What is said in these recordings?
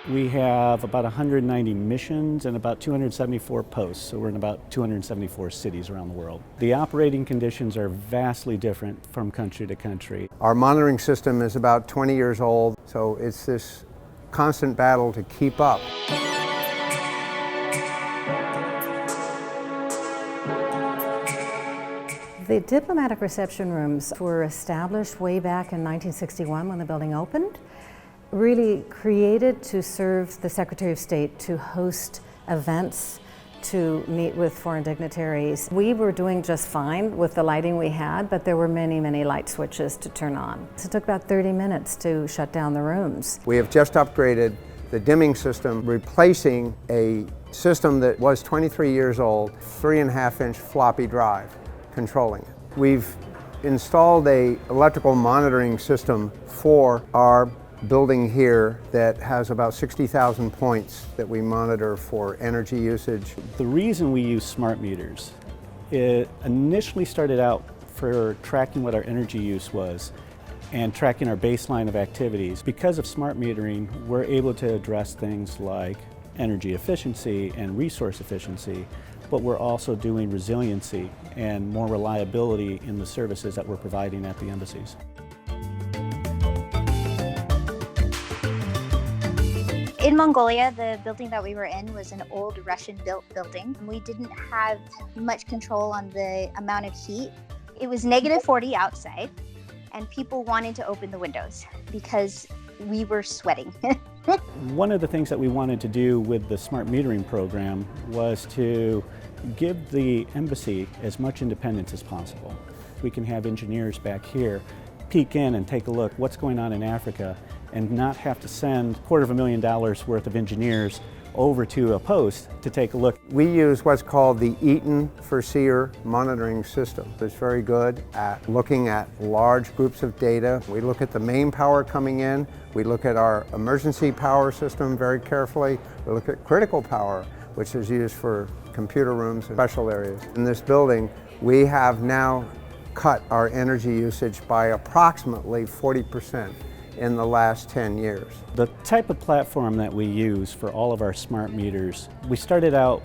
We have about 190 missions and about 274 posts, so we're in about 274 cities around the world. The operating conditions are vastly different from country to country. Our monitoring system is about 20 years old, so it's this constant battle to keep up. The diplomatic reception rooms were established way back in 1961 when the building opened, really created to serve the Secretary of State to host events, to meet with foreign dignitaries. We were doing just fine with the lighting we had, but there were many, many light switches to turn on. So it took about 30 minutes to shut down the rooms. We have just upgraded the dimming system, replacing a system that was 23 years old, 3.5-inch floppy drive controlling it. We've installed an electrical monitoring system for our building here that has about 60,000 points that we monitor for energy usage. The reason we use smart meters, it initially started out for tracking what our energy use was and tracking our baseline of activities. Because of smart metering, we're able to address things like energy efficiency and resource efficiency, but we're also doing resiliency and more reliability in the services that we're providing at the embassies. In Mongolia, the building that we were in was an old Russian-built building. We didn't have much control on the amount of heat. It was -40 outside, and people wanted to open the windows because we were sweating. One of the things that we wanted to do with the smart metering program was to give the embassy as much independence as possible. We can have engineers back here peek in and take a look what's going on in Africa and not have to send $250,000 worth of engineers over to a post to take a look. We use what's called the Eaton for Seer monitoring system. It's very good at looking at large groups of data. We look at the main power coming in. We look at our emergency power system very carefully. We look at critical power, which is used for computer rooms and special areas. In this building, we have now cut our energy usage by approximately 40% in the last 10 years. The type of platform that we use for all of our smart meters, we started out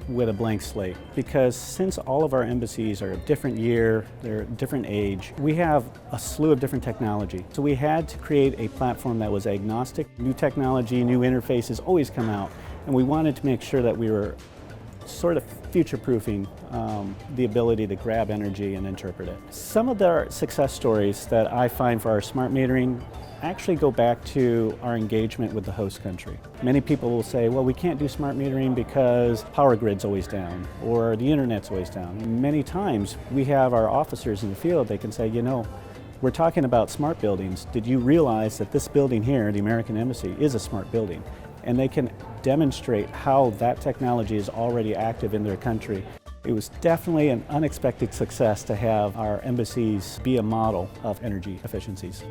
with a blank slate because since all of our embassies are a different year, they're a different age, we have a slew of different technology. So we had to create a platform that was agnostic. New technology, new interfaces always come out, and we wanted to make sure that we were sort of future-proofing the ability to grab energy and interpret it. Some of the success stories that I find for our smart metering actually go back to our engagement with the host country. Many people will say, well, we can't do smart metering because power grid's always down or the internet's always down. And many times we have our officers in the field, they can say, you know, we're talking about smart buildings. Did you realize that this building here, the American Embassy, is a smart building? And they can demonstrate how that technology is already active in their country. It was definitely an unexpected success to have our embassies be a model of energy efficiencies.